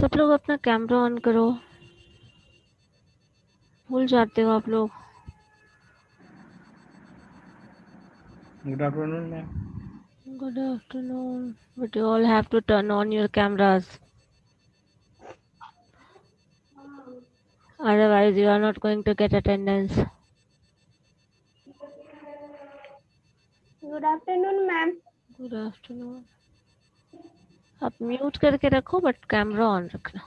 सब लोग अपना कैमरा ऑन करो, भूल जाते हो आप लोग। Good afternoon ma'am. Good afternoon, but you all have to turn on your cameras, otherwise you are not going to get attendance. Good afternoon ma'am. Good afternoon. आप म्यूट करके रखो बट कैमरा ऑन रखना।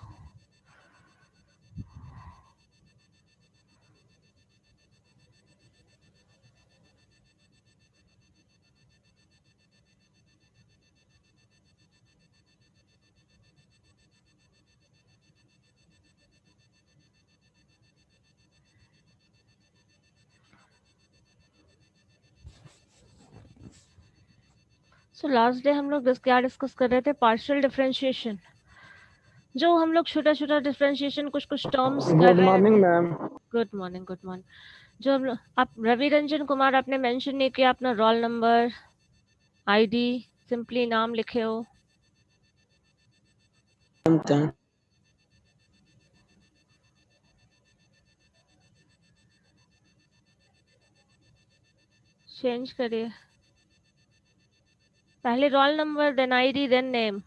So last day हम लोग क्या discuss कर रहे थे? Partial differentiation. जो हम लोग छोटा छोटा डिफरेंशिएशन कुछ कुछ टर्म्स कर गुड रहे मॉर्निंग थे। Ma'am. Good morning, good morning. जो हम आप रवि रंजन कुमार आपने मेंशन नहीं किया, अपना रोल नंबर, आईडी, सिंपली नाम लिखे हो। चेंज करिए, पहले roll number then ID then name,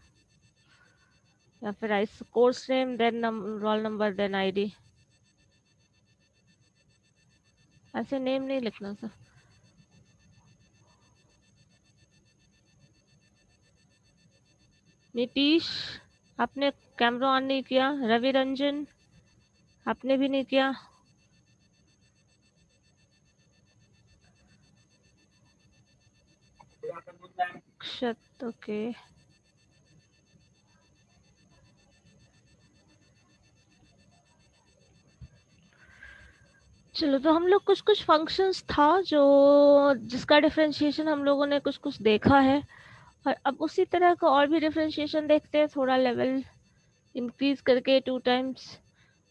या फिर course name then roll number then ID. ऐसे नेम नहीं लिखना सर। नीतीश, आपने कैमरा ऑन नहीं किया। रवि रंजन, आपने भी नहीं किया। अक्षत, ओके। चलो, तो हम लोग कुछ कुछ फंक्शंस था जो जिसका डिफरेंशिएशन हम लोगों ने कुछ कुछ देखा है, और अब उसी तरह का और भी डिफरेंशिएशन देखते हैं, थोड़ा लेवल इंक्रीज करके 2 टाइम्स।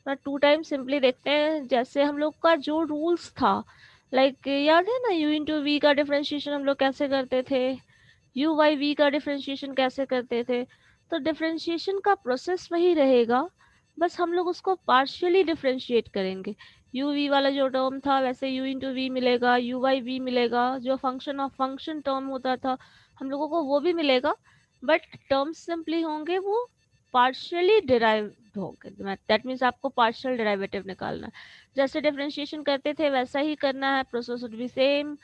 और 2 टाइम्स सिंपली देखते हैं, जैसे हम लोग का जो रूल्स था, लाइक याद है ना, यू इंटू वी का डिफरेंशिएशन हम लोग कैसे करते थे, यू बाई वी का डिफरेंशिएशन कैसे करते थे। तो डिफरेंशिएशन का प्रोसेस वही रहेगा, बस हम लोग उसको पार्शियली डिफरेंशिएट करेंगे। यू वी वाला जो टर्म था वैसे यू इंटू वी मिलेगा, यू बाई वी मिलेगा, जो फंक्शन ऑफ फंक्शन टर्म होता था हम लोगों को वो भी मिलेगा, बट टर्म्स सिंपली होंगे वो पार्शियली डिराइव्ड होंगे। दैट मीन्स आपको पार्शियल डेरिवेटिव निकालना है। जैसे डिफरेंशिएशन करते थे वैसा ही करना है, process would be same,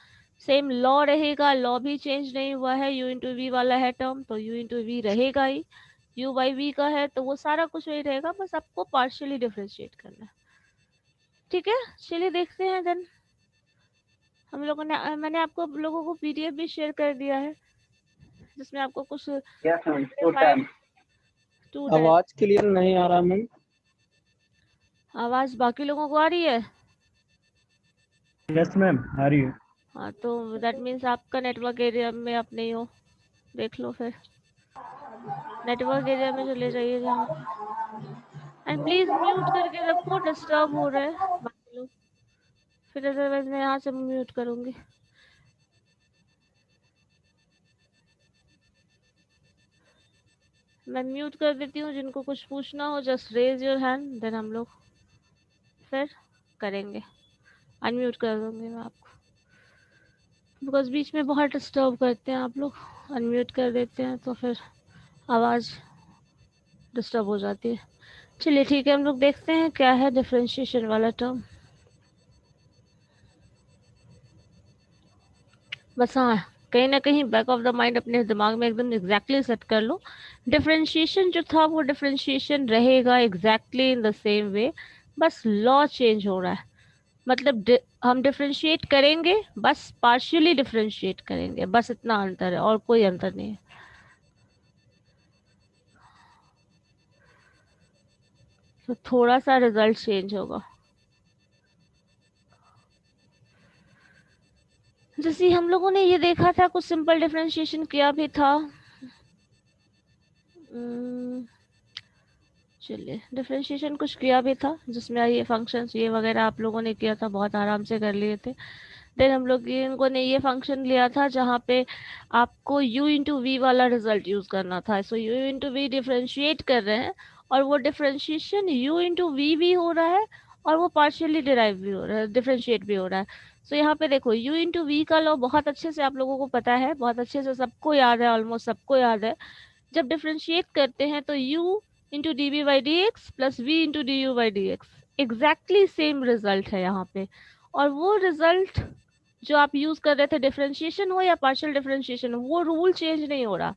same law रहेगा, लॉ भी चेंज नहीं हुआ है। यू इंटू वी वाला है टर्म तो यू इंटू वी रहेगा ही, यू बाई वी का है तो वो सारा कुछ वही रहेगा, बस आपको पार्शियली डिफरेंशिएट करना है। ठीक है, चलिए देखते हैं देन। हम लोगों ने मैंने आपको लोगों को पीडीएफ भी शेयर कर दिया है, जिसमें आपको कुछ यस मैम, 2 टाइम। टू आवाज क्लियर नहीं आ रहा मैम। आवाज बाकी लोगों को आ रही है? यस मैम, आ रही है। हाँ, तो दैट मीन्स आपका नेटवर्क एरिया में आप नहीं हो। देख लो फिर, नेटवर्क एरिया में चले जाइए जहाँ। एंड प्लीज म्यूट करके रखो, डिस्टर्ब हो रहा है बाकी लोग, फिर अदरवाइज मैं यहाँ से म्यूट करूँगी। मैं म्यूट कर देती हूँ, जिनको कुछ पूछना हो just raise your hand, then हम लोग फिर करेंगे। अनम्यूट कर दूँगी मैं आपको, बिकॉज बीच में बहुत डिस्टर्ब करते हैं आप लोग, अनम्यूट कर देते हैं तो फिर आवाज़ डिस्टर्ब हो जाती है। चलिए ठीक है, हम लोग देखते हैं क्या है डिफरेंशिएशन वाला टर्म। बस हाँ, कहीं ना कहीं बैक ऑफ द माइंड अपने दिमाग में एकदम एग्जैक्टली सेट कर लो, डिफरेंशिएशन जो था वो डिफरेंशिएशन रहेगा एग्जैक्टली इन द सेम वे, बस लॉ चेंज हो रहा है। मतलब हम डिफरेंशिएट करेंगे, बस पार्शियली डिफरेंशिएट करेंगे, बस इतना अंतर है और कोई अंतर नहीं है। तो थोड़ा सा रिजल्ट चेंज होगा। जैसे हम लोगों ने ये देखा था, कुछ सिंपल डिफरेंशिएशन किया भी था। चलिए, डिफरेंशिएशन कुछ किया भी था जिसमें ये फंक्शंस ये वगैरह आप लोगों ने किया था, बहुत आराम से कर लिए थे। देन हम लोग इनको ने ये फंक्शन लिया था जहाँ पे आपको u इंटू वी वाला रिजल्ट यूज करना था। सो u इंटू वी डिफरेंशिएट कर रहे हैं और वो डिफरेंशिएशन u इंटू वी भी हो रहा है और वो पार्शियली डिराइव भी हो रहा है, डिफरेंशिएट भी हो रहा है। सो यहाँ पे देखो u इंटू वी का लॉ बहुत अच्छे से आप लोगों को पता है, बहुत अच्छे से सबको याद है, ऑलमोस्ट सबको याद है। जब डिफरेंशिएट करते हैं तो u into D B by D X plus V into D U by D X, exactly same result है यहाँ पे। और वो रिजल्ट जो आप यूज कर रहे थे, डिफरेंशिएशन हो या पार्शियल डिफरेंशिएशन हो, वो रूल चेंज नहीं हो रहा।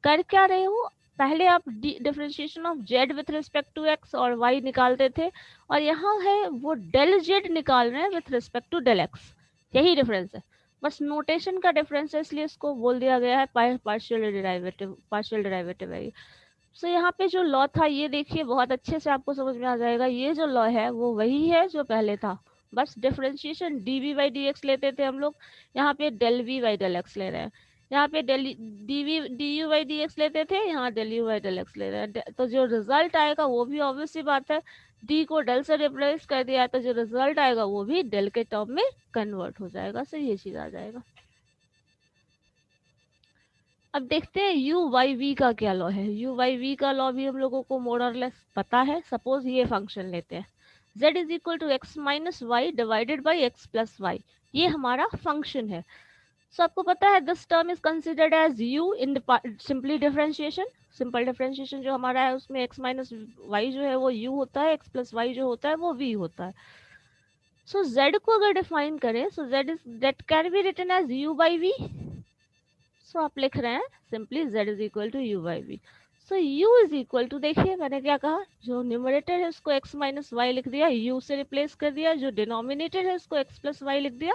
कर क्या रहे हो, पहले आप differentiation of Z with respect to X और वाई निकालते थे, और यहाँ है वो डेल जेड निकाल रहे हैं with respect to del x. यही डिफरेंस है, बस नोटेशन का डिफरेंस है, इसलिए इसको बोल दिया गया है पार्शियल डेरिवेटिव। पार्शियल डेरिवेटिव है। सो यहाँ पे जो लॉ था ये देखिए, बहुत अच्छे से आपको समझ में आ जाएगा। ये जो लॉ है वो वही है जो पहले था, बस differentiation D V by D X लेते थे हम लोग, यहाँ पे del V by del X ले रहे हैं। यहाँ पे del D V D U by D X लेते थे, यहाँ del you by del X ले रहे हैं। तो जो रिजल्ट आएगा वो भी ऑब्वियस सी बात है, डी को डेल से रिप्लेस कर दिया तो जो रिजल्ट आएगा वो भी डेल के टर्म में कन्वर्ट हो जाएगा। सो ये चीज आ जाएगा। अब देखते हैं u बाई वी का क्या लॉ है। u बाई वी का लॉ भी हम लोगों को मोर और लेस पता है। सपोज ये फंक्शन लेते हैं, z is equal to X minus Y divided by X plus Y, ये हमारा फंक्शन है। सो आपको पता है this term is considered as u in simply differentiation. Simple differentiation जो हमारा है उसमें x माइनस वाई जो है वो u होता है, x प्लस वाई जो होता है वो v होता है। सो z को अगर डिफाइन करें, so z can be written as u by v। So आप लिख रहे हैं simply z is equal to U by V. So u is equal to, देखिए मैंने क्या कहा, जो न्यूमरेटर है उसको x माइनस वाई लिख दिया, u से रिप्लेस कर दिया, जो डिनोमिनेटर है उसको x प्लस वाई लिख दिया,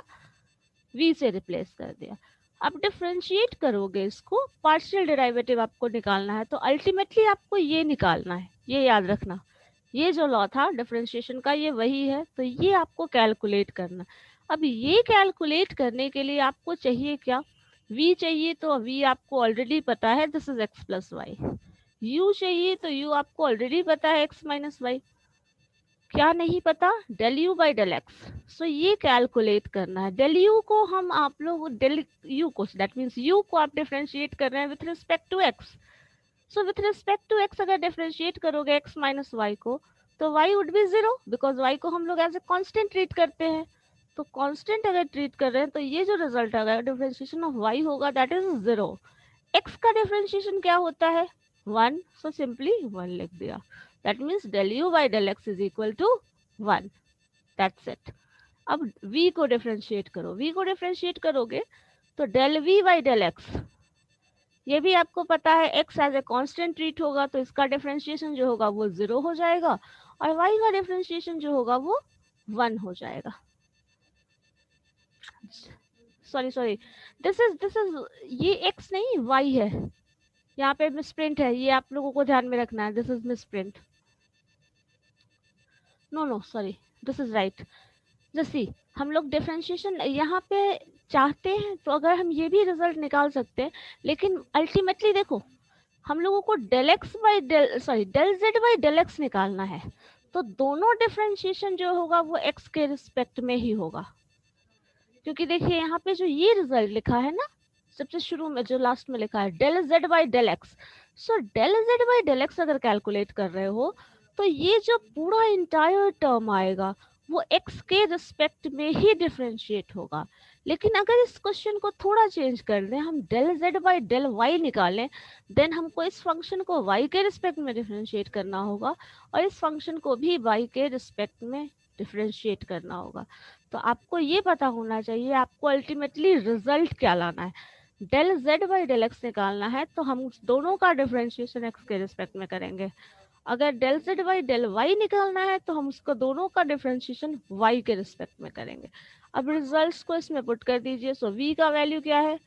v से रिप्लेस कर दिया। आप डिफरेंशिएट करोगे इसको, पार्शियल डेरिवेटिव आपको निकालना है, तो अल्टीमेटली आपको ये निकालना है, ये याद रखना। ये जो लॉ था डिफरेंशिएशन का ये वही है, तो ये आपको कैलकुलेट करना। अब ये कैलकुलेट करने के लिए आपको चाहिए क्या, v चाहिए, तो v आपको ऑलरेडी पता है, this is x plus Y. u चाहिए तो u आपको ऑलरेडी पता है, x माइनस वाई। क्या नहीं पता, del u by del X. So ये कैलकुलेट करना है। डेल u को हम आप लोग डेल u को, दैट मीन्स u को आप डिफरेंशिएट कर रहे हैं with respect to x। So with respect to x अगर डिफरेंशिएट करोगे x माइनस वाई को, तो y would be zero, because y को हम लोग एज ए कांस्टेंट ट्रीट करते हैं। तो कांस्टेंट अगर ट्रीट कर रहे हैं तो ये जो रिजल्ट आएगा डिफरेंशिएशन ऑफ y होगा, दैट इज जीरो। x का डिफरेंशिएशन क्या होता है, 1। सो सिंपली 1 लिख दिया, that means del u by del X is equal to 1, that's it. अब v को डिफरेंशिएट करो, v को डिफरेंशिएट करोगे तो del v by del X, ये भी आपको पता है x as a constant treat होगा, तो इसका डिफरेंशिएशन जो होगा वो 0 हो जाएगा, और y का डिफरेंशिएशन जो होगा वो 1 हो जाएगा। सॉरी दिस इज ये x नहीं y है, यहाँ पे मिसप्रिंट है, ये आप लोगों को ध्यान में रखना है, this is misprint. No sorry, this is right. जैसे हम लोग डिफरेंशिएशन यहाँ पे चाहते हैं तो अगर हम ये भी रिजल्ट निकाल सकते हैं, लेकिन अल्टीमेटली देखो हम लोगों को del X by del Z by del X निकालना है, तो दोनों डिफरेंशिएशन जो होगा वो x के रिस्पेक्ट में ही होगा। क्योंकि देखिए यहाँ पे जो ये रिजल्ट लिखा है ना, सबसे शुरू में जो लास्ट में लिखा है del Z by del X, so del Z by del X अगर कैलकुलेट कर रहे हो तो ये जो पूरा इंटायर टर्म आएगा वो x के रिस्पेक्ट में ही डिफरेंशिएट होगा। लेकिन अगर इस क्वेश्चन को थोड़ा चेंज कर दें, हम del z by del y निकालें, देन हमको इस फंक्शन को y के रिस्पेक्ट में डिफरेंशिएट करना होगा और इस फंक्शन को भी y के रिस्पेक्ट में डिफरेंशिएट करना होगा। तो आपको ये पता होना चाहिए आपको अल्टीमेटली रिजल्ट क्या लाना है। Del z by del X निकालना है तो हम दोनों का डिफरेंशिएशन x के रिस्पेक्ट में करेंगे। अगर del z by del y निकालना है तो हम उसको दोनों का डिफरेंशिएशन y के रिस्पेक्ट में करेंगे। अब रिजल्ट्स को इसमें पुट कर दीजिए। सो v का वैल्यू क्या है,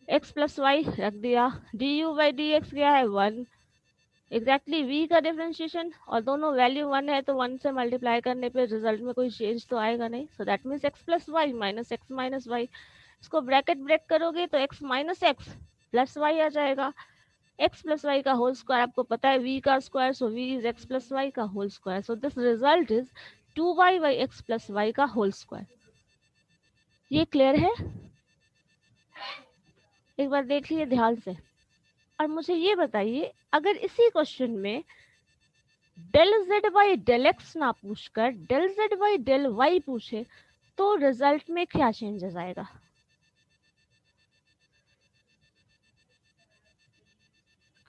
x प्लस वाई रख दिया, du बाई डी एक्स क्या है 1, एग्जैक्टली v का डिफरेंशिएशन, और दोनों वैल्यू 1 है तो 1 से मल्टीप्लाई करने पे रिजल्ट में कोई चेंज तो आएगा नहीं। So that means x plus Y minus X minus Y. इसको ब्रैकेट ब्रेक करोगे तो x minus X plus Y आ जाएगा। x प्लस वाई का होल स्क्वायर आपको पता है v का square, so v is x plus Y का whole square. So this result is 2y by X plus Y का होल स्क्वायर। ये क्लियर है? एक बार देख लिए ध्यान से और मुझे ये बताइए, अगर इसी क्वेश्चन में del z by del x ना पूछकर del z by del y पूछे तो रिजल्ट में क्या चेंजेस आएगा?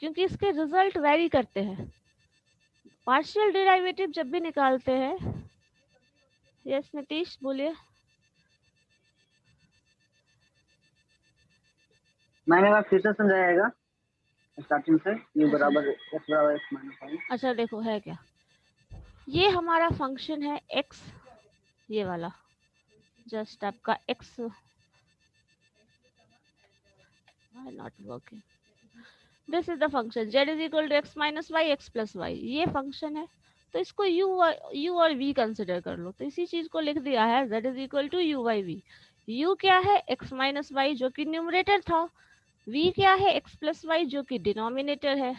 क्योंकि इसके रिजल्ट वेरी करते हैं। पार्शियल डेरिवेटिव जब भी निकालते हैं, यस नीतीश बोलिए। मैंने बार फिर से समझाएगा स्टार्टिंग से, u अच्छा। बराबर x बराबर x माइनस y। अच्छा देखो है क्या, ये हमारा फंक्शन है x, ये वाला जस्ट आपका x not working, this is the function z is equal to x minus Y X plus Y, ये फंक्शन है। तो इसको u और v कंसिडर कर लो, तो इसी चीज को लिख दिया है z is equal to u by V. u क्या है? x माइनस वाई जो कि न्यूमरेटर था, v क्या है? x प्लस वाई जो कि डिनोमिनेटर है।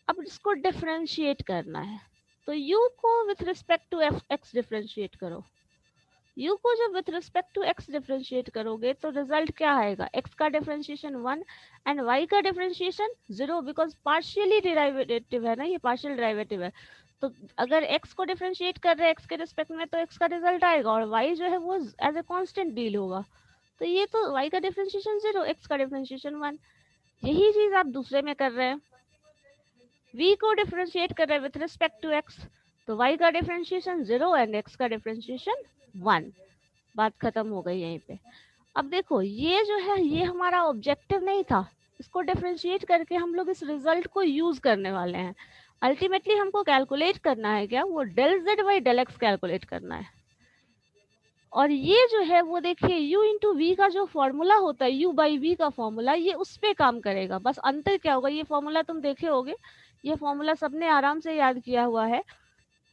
अब इसको डिफरेंशिएट करना है, तो u को with respect to x differentiate करो। u को जब with respect to x differentiate करोगे तो रिजल्ट क्या आएगा? x का डिफरेंशिएशन 1 एंड y का डिफरेंशिएशन 0, बिकॉज पार्शियली डेरिवेटिव है ना, ये पार्शियल डेरिवेटिव है। तो अगर x को डिफरेंशिएट कर रहे हैं x के रिस्पेक्ट में तो x का रिजल्ट आएगा, और y जो है वो एज ए कांस्टेंट डील होगा। तो ये तो y का डिफरेंशिएशन 0, x का डिफरेंशिएशन 1। यही चीज आप दूसरे में कर रहे हैं, v को डिफरेंशिएट कर रहे हैं विथ रिस्पेक्ट टू x, तो y का डिफरेंशिएशन 0 एंड x का डिफरेंशिएशन 1। बात खत्म हो गई यहीं पे। अब देखो ये जो है ये हमारा ऑब्जेक्टिव नहीं था, इसको डिफरेंशिएट करके हम लोग इस रिजल्ट को यूज करने वाले हैं। अल्टीमेटली हमको कैलकुलेट करना है क्या? वो del z by del x calculate करना है। और ये जो है वो देखिए u इंटू वी का जो फॉर्मूला होता है, u बाई वी का फॉर्मूला, ये उस पे काम करेगा। बस अंतर क्या होगा, ये फॉर्मूला तुम देखे होगे, ये फॉर्मूला सबने आराम से याद किया हुआ है।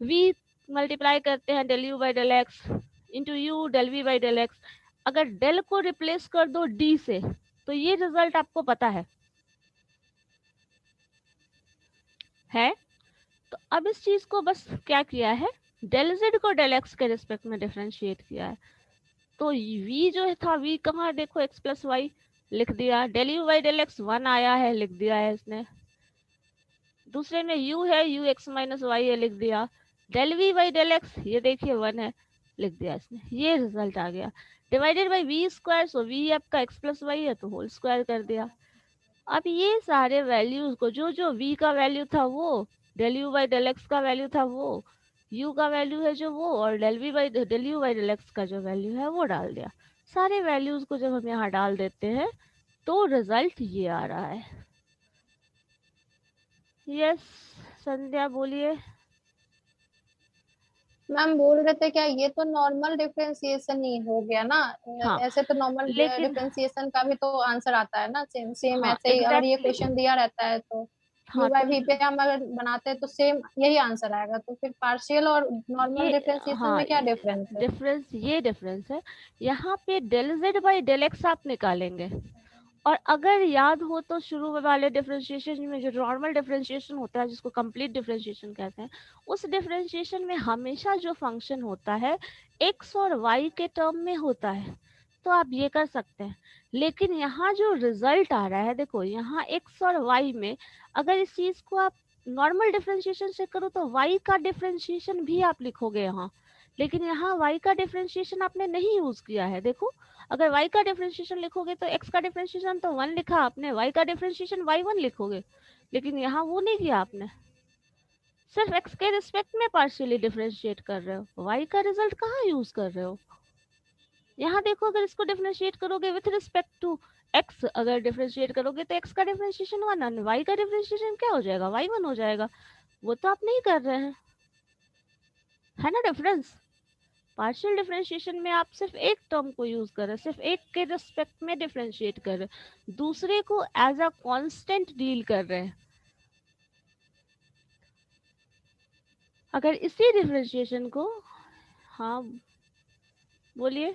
v मल्टीप्लाई करते हैं del u by del X into U del V by del X. अगर डेल को रिप्लेस कर दो d से तो ये रिजल्ट आपको पता है। तो अब इस चीज को बस क्या किया है, डेल z को डेल x के रिस्पेक्ट में डिफरेंशिएट किया है। तो v जो था, v कहाँ देखो x प्लस वाई लिख दिया, del you by del X 1 आया है लिख दिया है इसने। दूसरे में u है, u x माइनस वाई है लिख दिया। Del v by del X ये देखिए 1 है लिख दिया इसने, ये रिजल्ट आ गया। Divided by V square, so v आपका x प्लस वाई है तो होल स्क्वायर कर दिया। अब ये सारे वैल्यूज को, जो जो v का वैल्यू था वो, del u by del x का वैल्यू था वो, u का वैल्यू है जो वो, और del v by del u by del x का जो वैल्यू है वो डाल दिया। सारे वैल्यूज को जब हम यहाँ डाल देते हैं तो रिजल्ट ये आ रहा है। यस संध्या बोलिए। मैम बोल रहे थे क्या ये तो नॉर्मल डिफरेंशिएशन ही हो गया ना? हाँ ऐसे तो नॉर्मल लेकिन, डिफरेंशिएशन का भी तो आंसर आता है ना, सेम सेम हाँ ऐसे ही अगर ये एग्जैक्टली क्वेश्चन दिया रहता है तो हाँ यू बाई तो वी पे हम अगर बनाते हैं तो सेम यही आंसर आएगा। तो फिर पार्शियल और नॉर्मल ये, डिफरेंशिएशन हाँ में क्या डिफरेंस है? डिफरेंस, ये डिफरेंस है। यहाँ पे del z by del x आप निकालेंगे, और अगर याद हो तो शुरू वाले डिफरेंशिएशन में जो नॉर्मल डिफरेंशिएशन होता है जिसको कंप्लीट डिफरेंशिएशन कहते हैं, उस डिफरेंशिएशन में हमेशा जो फंक्शन होता है x और y के टर्म में होता है, तो आप ये कर सकते हैं। लेकिन यहाँ जो रिजल्ट आ रहा है देखो, यहाँ x और y में अगर इस चीज को आप नॉर्मल डिफरेंशिएशन से करो तो y का डिफरेंशिएशन भी आप लिखोगे यहाँ, लेकिन यहाँ y का डिफरेंशिएशन आपने नहीं यूज किया है। देखो अगर y का डिफरेंशिएशन लिखोगे तो x का डिफरेंशिएशन तो 1 लिखा आपने, y का डिफरेंशिएशन y1 लिखोगे, लेकिन यहाँ वो नहीं किया आपने, सिर्फ x के रिस्पेक्ट में पार्शियली डिफरेंशिएट कर रहे हो, y का रिजल्ट कहाँ यूज कर रहे हो। यहाँ देखो अगर इसको डिफरेंशिएट करोगे विथ रिस्पेक्ट टू x, अगर डिफरेंशिएट करोगे तो x का डिफरेंशिएशन 1 और y का डिफरेंशिएशन क्या हो जाएगा, y1 हो जाएगा। वो तो आप नहीं कर रहे हैं, है ना डिफरेंस। पार्शियल डिफरेंशिएशन में आप सिर्फ एक टर्म को यूज कर रहे हैं, सिर्फ एक के रिस्पेक्ट में डिफरेंशिएट कर रहे हैं, दूसरे को एज अ कांस्टेंट डील कर रहे हैं। अगर इसी डिफरेंशिएशन को, हाँ बोलिए।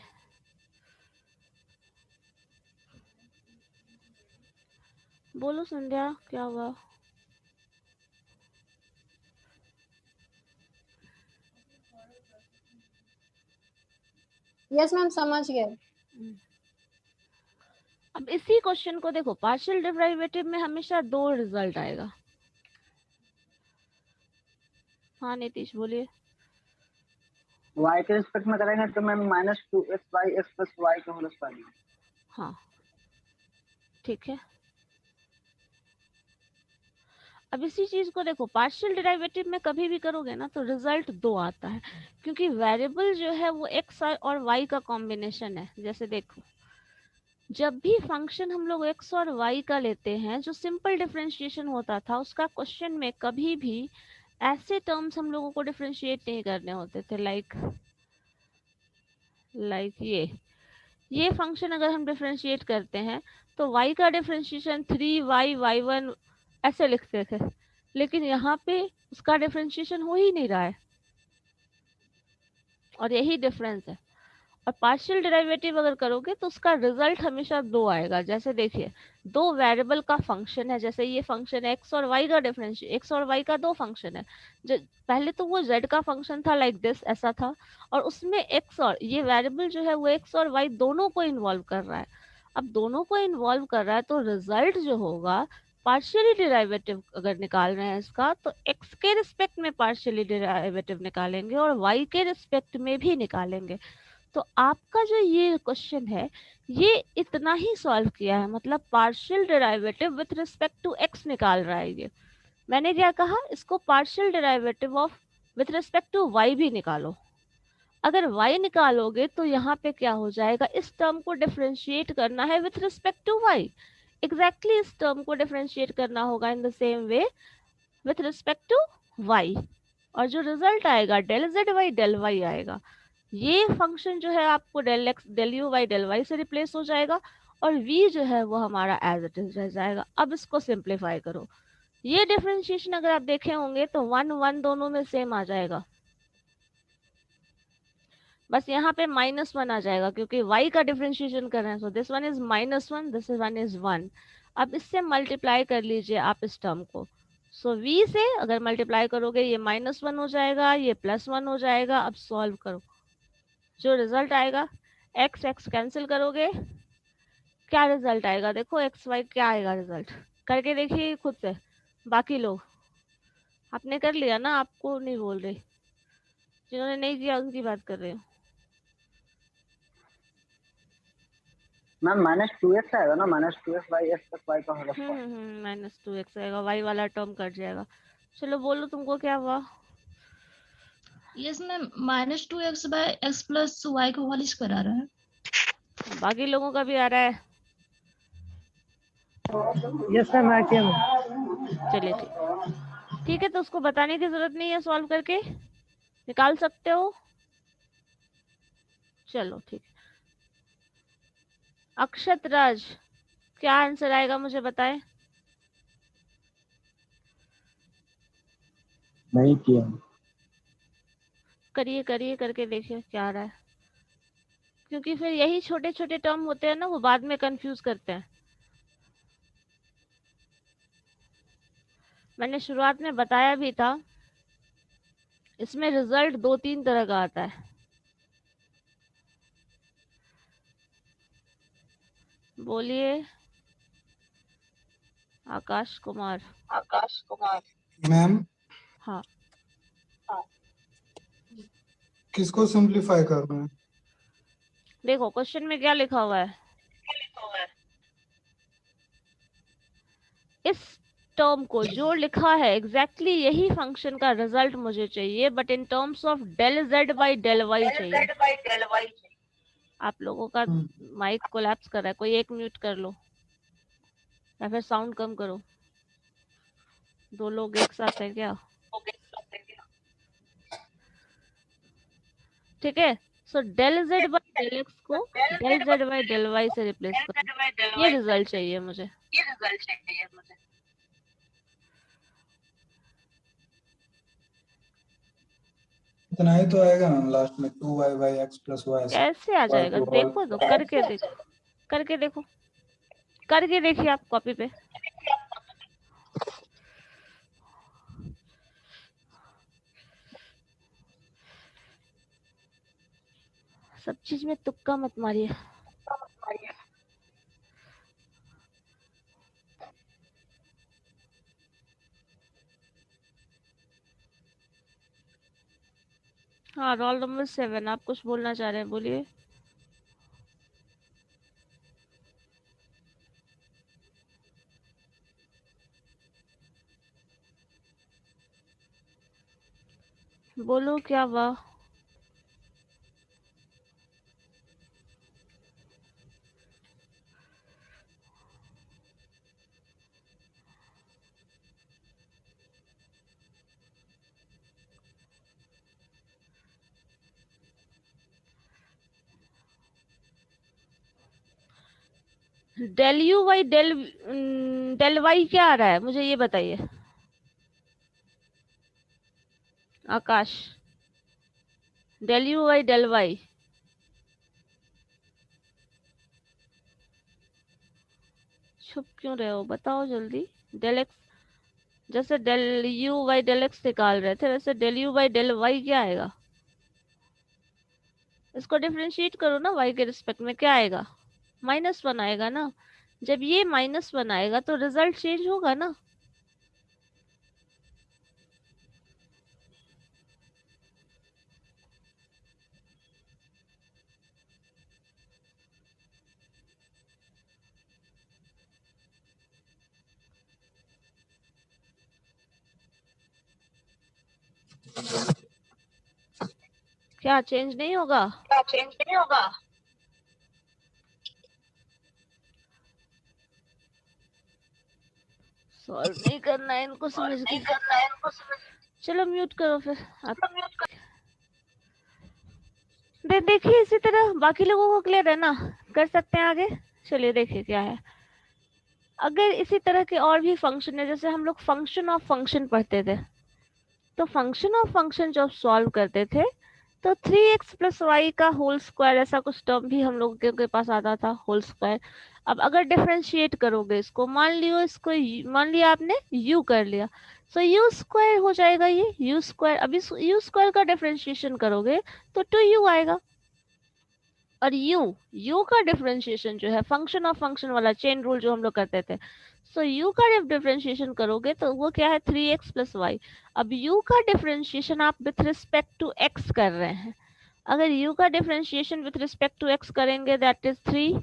बोलो संध्या क्या हुआ। यस मैम समझ गए। अब इसी क्वेश्चन को देखो, पार्शियल डेरिवेटिव में हमेशा दो रिजल्ट आएगा, हाँ नीतीश बोलिए। y के रिस्पेक्ट में करेंगे तो मैम -2x/x + y का होल स्क्वायर। हाँ ठीक है। अब इसी चीज को देखो, पार्शियल डेरिवेटिव में कभी भी करोगे ना तो रिजल्ट 2 आता है, क्योंकि वेरिएबल जो है वो x और y का कॉम्बिनेशन है। जैसे देखो, जब भी फंक्शन हम लोग x और y का लेते हैं, जो सिंपल डिफरेंशिएशन होता था, उसका क्वेश्चन में कभी भी ऐसे टर्म्स हम लोगों को डिफरेंशिएट नहीं करने होते थे। लाइक ये फंक्शन अगर हम डिफरेंशिएट करते हैं तो y का डिफरेंशिएशन 3y/y1 ऐसे लिखते थे, लेकिन यहाँ पे उसका डिफरेंशिएशन हो ही नहीं रहा है, और यही डिफरेंस है। और पार्शियल डेरिवेटिव अगर करोगे तो उसका रिजल्ट हमेशा 2 आएगा। जैसे देखिए, दो वेरिएबल का फंक्शन है, जैसे ये फंक्शन है x और y का डिफरेंशिएशन, x और y का दो फंक्शन है। पहले तो वो z का फंक्शन था, लाइक दिस ऐसा था, और उसमें x और ये वेरिएबल जो है वो x और y दोनों को इन्वॉल्व कर रहा है। अब दोनों को इन्वॉल्व कर रहा है तो रिजल्ट जो होगा, पार्शियली डेरिवेटिव अगर निकाल रहे हैं इसका, तो x के रिस्पेक्ट में पार्शियली डेरिवेटिव निकालेंगे और y के रिस्पेक्ट में भी निकालेंगे। तो आपका जो ये क्वेश्चन है, ये इतना ही सॉल्व किया है, मतलब partial derivative with respect to x निकाल रहा है ये। मैंने क्या कहा, इसको partial derivative of with respect to y भी निकालो। अगर y निकालोगे तो यहाँ पे क्या हो जाएगा, इस टर्म को डिफरेंशिएट करना है with respect to y, exactly इस टर्म को डिफरेंशिएट करना होगा in the same way with respect to y, और जो रिजल्ट आएगा del z by del y आएगा। ये फंक्शन जो है आपको del x del you by del Y से रिप्लेस हो जाएगा, और v जो है वो हमारा एज इट इज रह जाएगा। अब इसको सिंप्लीफाई करो, ये डिफरेंशिएशन अगर आप देखे होंगे तो 1 1 दोनों में सेम आ जाएगा, बस यहाँ पे -1 आ जाएगा क्योंकि y का डिफरेंशिएशन कर रहे हैं। So this one is -1, this one is 1। अब इससे मल्टीप्लाई कर लीजिए आप इस टर्म को। सो v से अगर मल्टीप्लाई करोगे ये -1 हो जाएगा, ये +1 हो जाएगा। अब सॉल्व करो, जो रिजल्ट आएगा, x x कैंसिल करोगे, क्या रिजल्ट आएगा देखो, x y क्या आएगा रिजल्ट, करके देखिए खुद से। बाकी लोग, आपने कर लिया ना, आपको नहीं बोल रही, जिन्होंने नहीं किया उनकी बात कर रहे हो। मैम -2x आएगा ना, -2x/x + y का होल स्क्वायर। -2x आएगा, y वाला टर्म कट जाएगा। चलो बोलो तुमको क्या हुआ। यस मैम, -2x/x + y का होल स्क्वायर आ रहा है। बाकी लोगों का भी आ रहा है। यस मैम, आ गया। चलिए ठीक है, तो उसको बताने की जरूरत नहीं है, सॉल्व करके निकाल सकते हो। चलो ठीक है, अक्षत राज क्या आंसर आएगा मुझे बताएं। नहीं किया। करिए करिए, करके देखिए क्या आ रहा है, क्योंकि फिर यही छोटे छोटे टर्म होते हैं ना, वो बाद में कंफ्यूज करते हैं। मैंने शुरुआत में बताया भी था, इसमें रिजल्ट 2 3 तरह का आता है। बोलिए आकाश कुमार। मैम हाँ, किसको सिंपलीफाई करना है? देखो क्वेश्चन में क्या लिखा हुआ है, इस टर्म को जो लिखा है एग्जैक्टली यही फंक्शन का रिजल्ट मुझे चाहिए, but in terms of del z by del y चाहिए। आप लोगों का माइक कोलैप्स कर रहा है, कोई एक म्यूट कर लो या फिर साउंड कम करो। 2 लोग एक साथ है क्या? ठीक है, so del z by del X को del z by del Y से रिप्लेस करो, ये रिजल्ट चाहिए मुझे। इतना ही तो आएगा मैम, लास्ट में 2y/x + y। कैसे आ जाएगा देखो, तो करके देखो, करके देखो, करके देखिए आप कॉपी पे। सब चीज में तुक्का मत मारिए। हाँ, रोल नंबर 7, आप कुछ बोलना चाह रहे हैं, बोलिए। बोलो क्या हुआ? Del you by del Y क्या आ रहा है, मुझे ये बताइए Akash. Del you by del Y. छुप क्यों रहे हो, बताओ जल्दी। डेल एक्स, जैसे del you by del X निकाल रहे थे, वैसे del you by del Y क्या आएगा? इसको डिफरेंशिएट करो ना, वाई के रिस्पेक्ट में क्या आएगा? -1 आएगा ना। जब ये -1 आएगा तो रिजल्ट चेंज होगा ना। क्या चेंज नहीं होगा? सॉल्व नहीं करना है इनको, समझ के। चलो म्यूट करो फिर आप। देखिए इसी तरह बाकी लोगों को क्लियर है ना, कर सकते हैं आगे। चलिए देखिए क्या है। अगर इसी तरह के और भी फंक्शन है, जैसे हम लोग फंक्शन ऑफ फंक्शन पढ़ते थे, तो फंक्शन ऑफ फंक्शन जब सॉल्व करते थे तो 3x प्लस वाई का होल स्क्वायर, ऐसा कुछ टर्म भी हम लोगों के पास आता था, होल स्क्वायर। अब अगर डिफरेंशिएट करोगे इसको, मान लियो इसको मान लिया आपने u कर लिया, सो यू स्क्वायर हो जाएगा ये यू स्क्वायर। अब इस यू स्क्वायर का डिफरेंशिएशन करोगे तो 2u आएगा। और u का डिफरेंशिएशन जो है फंक्शन ऑफ फंक्शन वाला चेन रूल जो हम लोग करते थे, सो u का डिफरेंशिएशन करोगे तो वो क्या है 3x प्लस वाई। अब u का डिफरेंशिएशन आप विथ रिस्पेक्ट टू x कर रहे हैं। अगर u का differentiation with respect to x करेंगे दैट इज 3,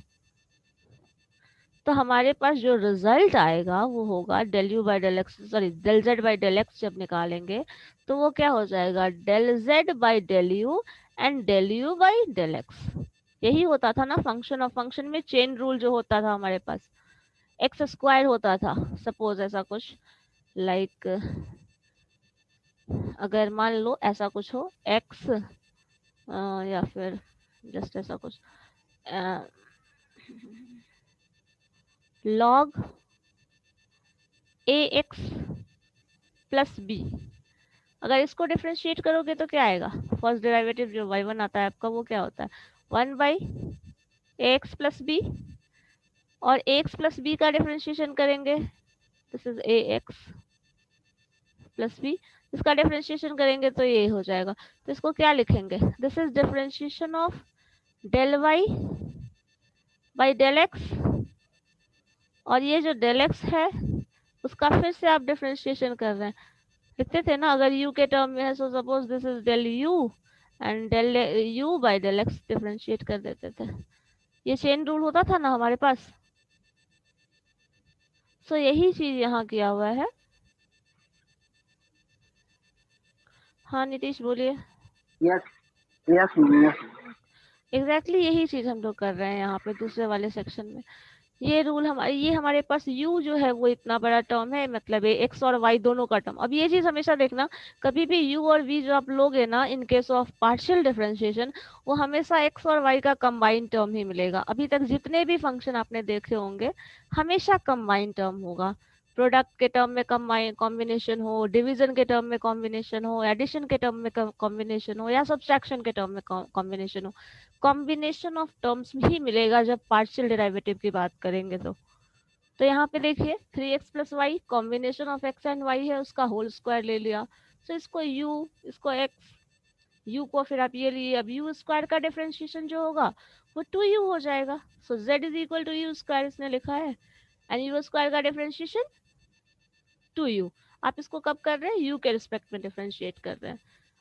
तो हमारे पास जो रिजल्ट आएगा वो होगा del you by del x, sorry del Z by del x जब निकालेंगे तो वो क्या हो जाएगा, del Z by del u and del you by del x. यही होता था ना फंक्शन ऑफ फंक्शन में, चेन रूल जो होता था हमारे पास, एक्स स्क्वायर होता था सपोज, ऐसा कुछ लाइक अगर मान लो ऐसा कुछ हो एक्स, या फिर जस्ट ऐसा कुछ log ax प्लस बी। अगर इसको डिफरेंशिएट करोगे तो क्या आएगा, फर्स्ट डेरिवेटिव जो y1 आता है आपका वो क्या होता है 1 बाई ax प्लस बी। और ax प्लस बी का डिफरेंशिएशन करेंगे, this is ax plus b, इसका डिफरेंशिएशन करेंगे तो ये हो जाएगा। तो इसको क्या लिखेंगे, this is differentiation of del y by del x. और ये जो डेल एक्स है उसका फिर से आप डिफरेंशिएशन कर रहे हैं, लिखते थे ना अगर u के टर्म में है, so suppose this is del u and del u by del x differentiate कर देते थे। ये चेन रूल होता था ना हमारे पास। सो यही चीज यहाँ किया हुआ है। हाँ नीतीश बोलिए। Yes yes yes. एग्जैक्टली यही चीज हम लोग कर रहे हैं यहाँ पे दूसरे वाले सेक्शन में। ये रूल ये हमारे पास u जो है वो इतना बड़ा टर्म है, मतलब ये x और y दोनों का टर्म। अब ये चीज हमेशा देखना, कभी भी u और v जो आप लोगे ना in case of partial differentiation, वो हमेशा x और y का कंबाइंड टर्म ही मिलेगा। अभी तक जितने भी फंक्शन आपने देखे होंगे हमेशा कंबाइंड टर्म होगा। प्रोडक्ट के टर्म में कॉम्बिनेशन हो, डिवीजन के टर्म में कॉम्बिनेशन हो, एडिशन के टर्म में कॉम्बिनेशन हो, या सब्सट्रैक्शन के टर्म में कॉम्बिनेशन हो, कॉम्बिनेशन ऑफ टर्म्स ही मिलेगा जब पार्शियल डेरिवेटिव की बात करेंगे तो यहाँ पे देखिए 3x plus y combination of x and y है, उसका होल स्क्वायर ले लिया। तो इसको u, इसको x, u को फिर आप ये लिए, अब u स्क्वायर का डिफरेंशिएशन जो होगा वो 2u हो जाएगा। So z is equal to u square इसने लिखा है, एंड u स्क्वायर का डिफरेंशिएशन 2u। आप इसको कब कर रहे हैं, u के रिस्पेक्ट में डिफरेंशिएट कर रहे हैं।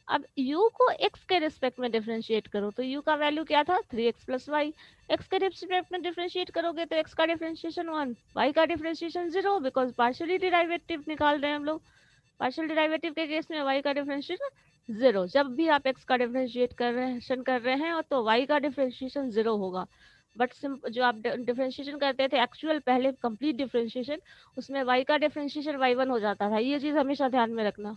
अब u को x के रिस्पेक्ट में डिफरेंशिएट करो तो u का वैल्यू क्या था 3x प्लस वाई, x के रिस्पेक्ट में डिफरेंशिएट करोगे तो x का डिफरेंशिएशन 1, y का डिफरेंशिएशन 0, बिकॉज पार्शियली डिराइवेटिव निकाल रहे हैं हम लोग। पार्शियल डिराइवेटिव के केस में y का डिफरेंशिएशन 0, जब भी आप x का डिफरेंशिएट कर रहे हैं तो y का डिफरेंशिएशन 0 होगा। बट जो आप डिफरेंशिएशन करते थे एक्चुअल पहले कंप्लीट डिफरेंशिएशन, उसमें y का डिफरेंशिएशन y1 हो जाता था। ये चीज हमेशा ध्यान में रखना।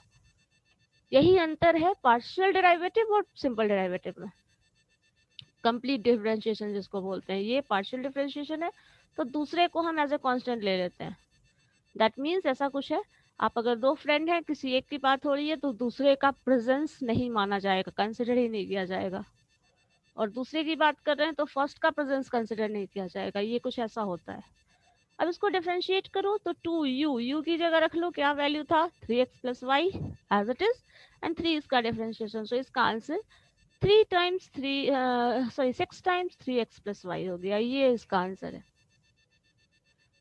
यही अंतर है पार्शियल डेरिवेटिव और सिंपल डेरिवेटिव में। कंप्लीट डिफरेंशिएशन जिसको बोलते हैं, ये पार्शियल डिफरेंशिएशन है तो दूसरे को हम एज ए कांस्टेंट ले लेते हैं। दैट मीन्स ऐसा कुछ है, आप अगर दो फ्रेंड हैं, किसी एक की बात हो रही है तो दूसरे का प्रेजेंस नहीं माना जाएगा, कंसिडर ही नहीं किया जाएगा, और दूसरे की बात कर रहे हैं तो फर्स्ट का प्रेजेंस कंसिडर नहीं किया जाएगा। ये कुछ ऐसा होता है। अब इसको डिफरेंशिएट करो तो 2u की जगह रख लो, क्या वैल्यू था 3x plus y as it is, and 3 इसका डिफरेंशिएशन। सो इसका answer 6 times 3x plus Y हो गया। ये इसका आंसर है।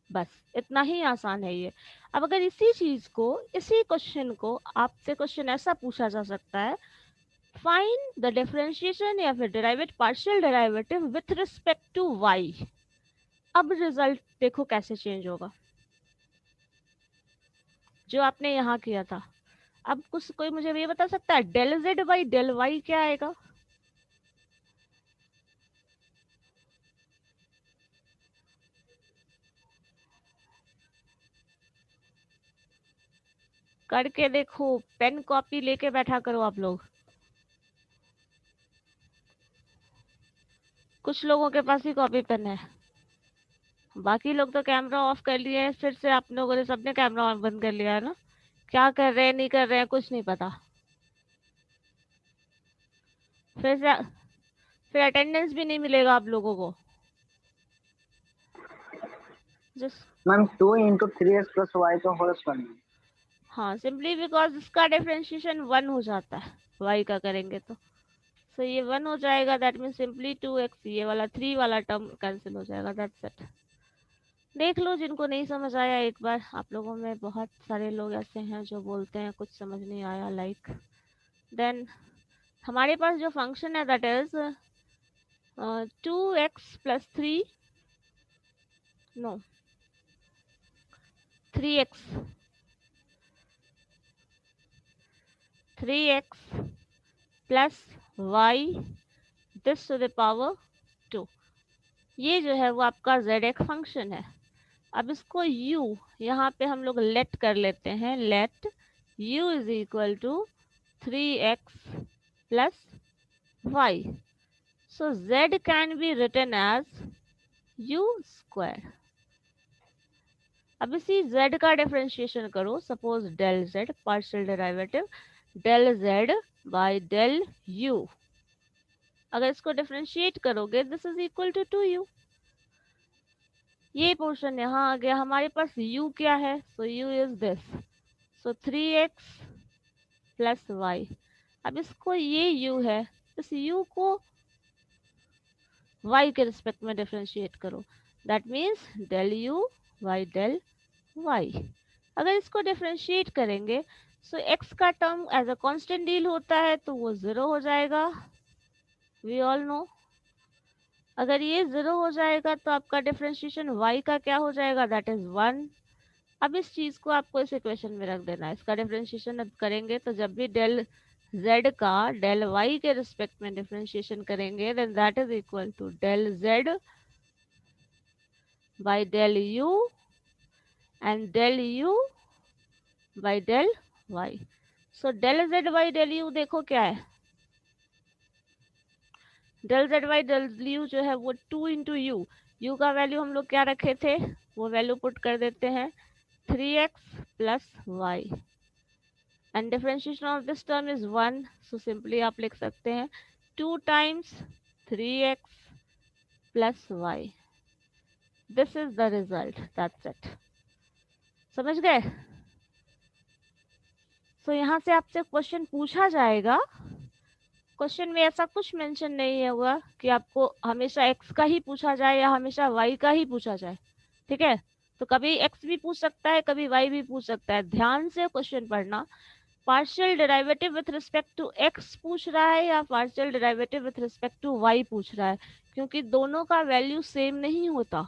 बस इतना ही आसान है ये। अब अगर इसी चीज को, इसी क्वेश्चन को आपसे क्वेश्चन ऐसा पूछा जा सकता है, फाइंड द डिफरेंशिएशन या फिर derivate partial derivative with respect to y। अब रिजल्ट देखो कैसे चेंज होगा जो आपने यहाँ किया था। अब कुछ कोई मुझे ये बता सकता है del z by del y क्या आएगा? करके देखो, पेन कॉपी लेके बैठा करो आप लोग। कुछ लोगों के पास ही कॉपी पेन है, बाकी लोग तो कैमरा ऑफ कर लिए हैं। फिर से आप लोगों ने सबने कैमरा बंद कर लिया है ना, क्या कर रहे हैं नहीं कर रहे हैं कुछ नहीं पता। फिर अटेंडेंस भी नहीं मिलेगा आप लोगों को। Ma'am 2 into 3x plus y का होल स्क्वायर। हाँ, सिंपली बिकॉज इसका डिफरेंशिएशन 1 हो जाता है y का करेंगे तो। सो ये 1 हो जाएगा, दैट मीन सिंपली 2x, ये वाला 3 वाला टर्म कैंसिल हो जाएगा। That's it. देख लो, जिनको नहीं समझ आया एक बार, आप लोगों में बहुत सारे लोग ऐसे हैं जो बोलते हैं कुछ समझ नहीं आया लाइक, देन हमारे पास जो फंक्शन है that is 2x plus 3 no 3x plus y this to the power 2, ये जो है वो आपका zx फंक्शन है। अब इसको u यहाँ पे हम लोग लेट कर लेते हैं, let u is equal to 3x plus y। So z can be written as u square. अब इसी z का डिफरेंशिएशन करो, suppose del z partial derivative del z by del u। अगर इसको डिफरेंशिएट करोगे this is equal to 2u। ये portion यहाँ आ गया। हमारे पास u क्या है? सो u is this, so 3x plus y। अब इसको, ये u है, इस u को y के रिस्पेक्ट में डिफरेंशिएट करो, that means del u by del y। अगर इसको डिफरेंशिएट करेंगे सो x का term as a constant deal होता है तो वो 0 हो जाएगा, वी ऑल नो। अगर ये 0 हो जाएगा तो आपका डिफरेंशिएशन y का क्या हो जाएगा? That is 1। अब इस चीज को आपको इस इक्वेशन में रख देना है। इसका डिफरेंशिएशन अब करेंगे तो जब भी डेल z का डेल y के रिस्पेक्ट में डिफरेंशिएशन करेंगे then that is equal to del z by del u and del u by del y। So del z by del u देखो क्या है, del z by del u जो है वो 2 into u. U का value हम लोग क्या रखे थे, वो वैल्यू पुट कर देते हैं 3x plus y, and differentiation of this term is 1। So simply आप लिख सकते हैं 2 times 3x plus y. This is the result, that's it. समझ गए? सो यहाँ से आपसे क्वेश्चन पूछा जाएगा, क्वेश्चन में ऐसा कुछ मेंशन नहीं है हुआ कि आपको हमेशा x का ही पूछा जाए या हमेशा y का ही पूछा जाए, ठीक है? तो कभी x भी पूछ सकता है, कभी y भी पूछ सकता है। ध्यान से क्वेश्चन पढ़ना, partial derivative with respect to x पूछ रहा है या partial derivative with respect to y पूछ रहा है, क्योंकि दोनों का वैल्यू सेम नहीं होता।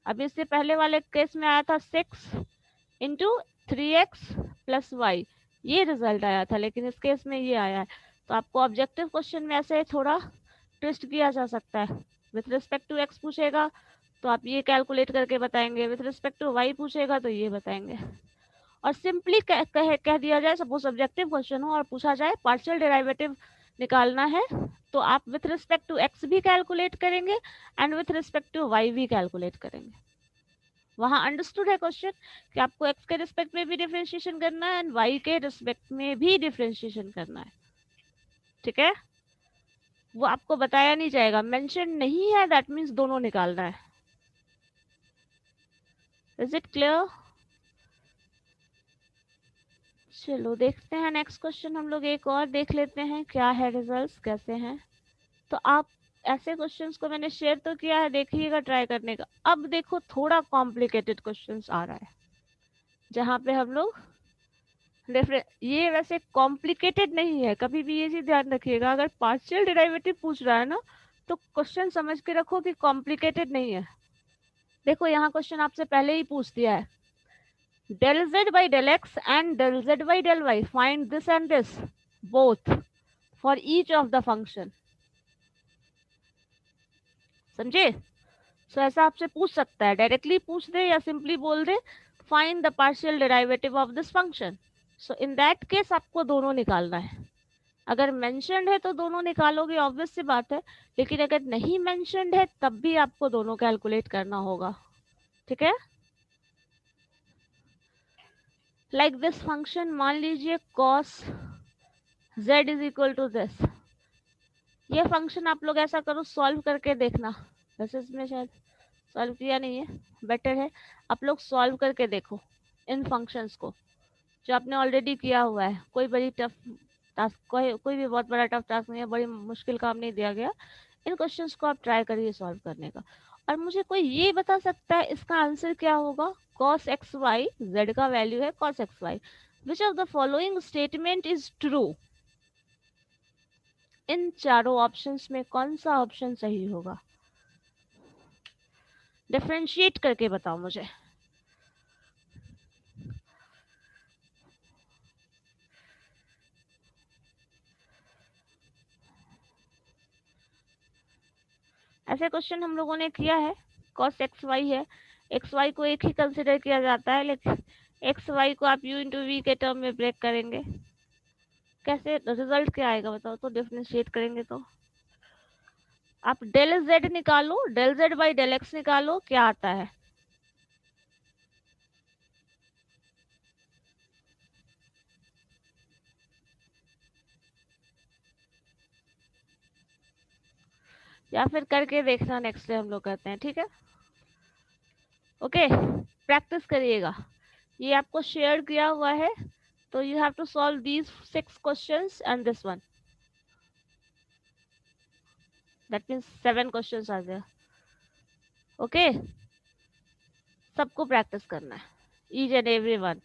अब इससे पहले वाले केस में आया था 6 इंटू 3x प्लस वाई, ये रिजल्ट आया था, लेकिन इस केस में ये आया है। तो आपको ऑब्जेक्टिव क्वेश्चन में ऐसे थोड़ा ट्विस्ट किया जा सकता है। विथ रिस्पेक्ट टू x पूछेगा तो आप ये कैलकुलेट करके बताएंगे, विथ रिस्पेक्ट टू y पूछेगा तो ये बताएंगे। और सिंपली कह दिया जाए, सपोज ऑब्जेक्टिव क्वेश्चन हो और पूछा जाए पार्शियल डेरिवेटिव निकालना है, तो आप विथ रिस्पेक्ट टू x भी कैलकुलेट करेंगे and with respect to y भी कैलकुलेट करेंगे। वहां अंडरस्टूड है क्वेश्चन कि आपको x के रिस्पेक्ट में भी डिफरेंशिएशन करना है एंड y के रिस्पेक्ट में भी डिफरेंशिएशन करना है, ठीक है। वो आपको बताया नहीं जाएगा, मेंशन नहीं है, दैट मीन्स दोनों निकालना है। Is it clear? चलो देखते हैं नेक्स्ट क्वेश्चन, हम लोग एक और देख लेते हैं क्या है, रिजल्ट्स कैसे हैं। तो आप ऐसे क्वेश्चंस को मैंने शेयर तो किया है, देखिएगा ट्राई करने का। अब देखो थोड़ा कॉम्प्लिकेटेड क्वेश्चंस आ रहा है, जहाँ पे हम लोग ये वैसे कॉम्प्लिकेटेड नहीं है, कभी भी ये चीज ध्यान रखिएगा। अगर पार्शियल डेरिवेटिव पूछ रहा है ना, तो क्वेश्चन समझ के रखो कि कॉम्प्लिकेटेड नहीं है। देखो यहाँ क्वेश्चन आपसे पहले ही पूछ दिया है, del z by del x and del z by del y, find this and this both for each of the function। समझे? सो ऐसा आपसे पूछ सकता है, डायरेक्टली पूछ दे या सिंपली बोल they find the partial derivative of this function. So in that case आपको दोनों निकालना है। अगर मेंशन्ड है तो दोनों निकालोगे, ऑब्वियस सी बात है, लेकिन अगर नहीं मेंशन्ड है तब भी आपको दोनों कैलकुलेट करना होगा, ठीक है। लाइक दिस फंक्शन, मान लीजिए cos z is equal to this. ये फंक्शन आप लोग ऐसा करो, सॉल्व करके देखना। वैसे इसमें शायद सॉल्व किया नहीं है, बेटर है आप लोग सॉल्व करके देखो इन फंक्शंस को जो आपने ऑलरेडी किया हुआ है। कोई बड़ी टफ टास्क, कोई भी बहुत बड़ा टफ टास्क नहीं है, बड़ी मुश्किल काम नहीं दिया गया। इन क्वेश्चंस को आप ट्राई करिए सॉल्व करने का। और मुझे कोई ये बता सकता है इसका आंसर क्या होगा? cos एक्स वाई, z का वैल्यू है cos X Y, which of the following statement is true? इन चारों ऑप्शंस में कौन सा ऑप्शन सही होगा? डिफरेंशिएट करके बताओ मुझे। ऐसे क्वेश्चन हम लोगों ने किया है, cos एक्स वाई है, एक्स वाई को एक ही कंसिडर किया जाता है, लेकिन एक्स वाई को आप u इंटू वी के टर्म में ब्रेक करेंगे। कैसे रिजल्ट क्या आएगा बताओ तो? डिफरेंशिएट करेंगे तो आप डेल z निकालो, del z by del x निकालो, क्या आता है? या फिर करके देखना, नेक्स्ट डे हम लोग करते हैं, ठीक है। ओके, प्रैक्टिस करिएगा। ये आपको शेयर किया हुआ है, तो you have to solve these 6 questions and this one, that means 7 questions आ गया। ओके, सबको प्रैक्टिस करना है, ईच एंड एवरी वन।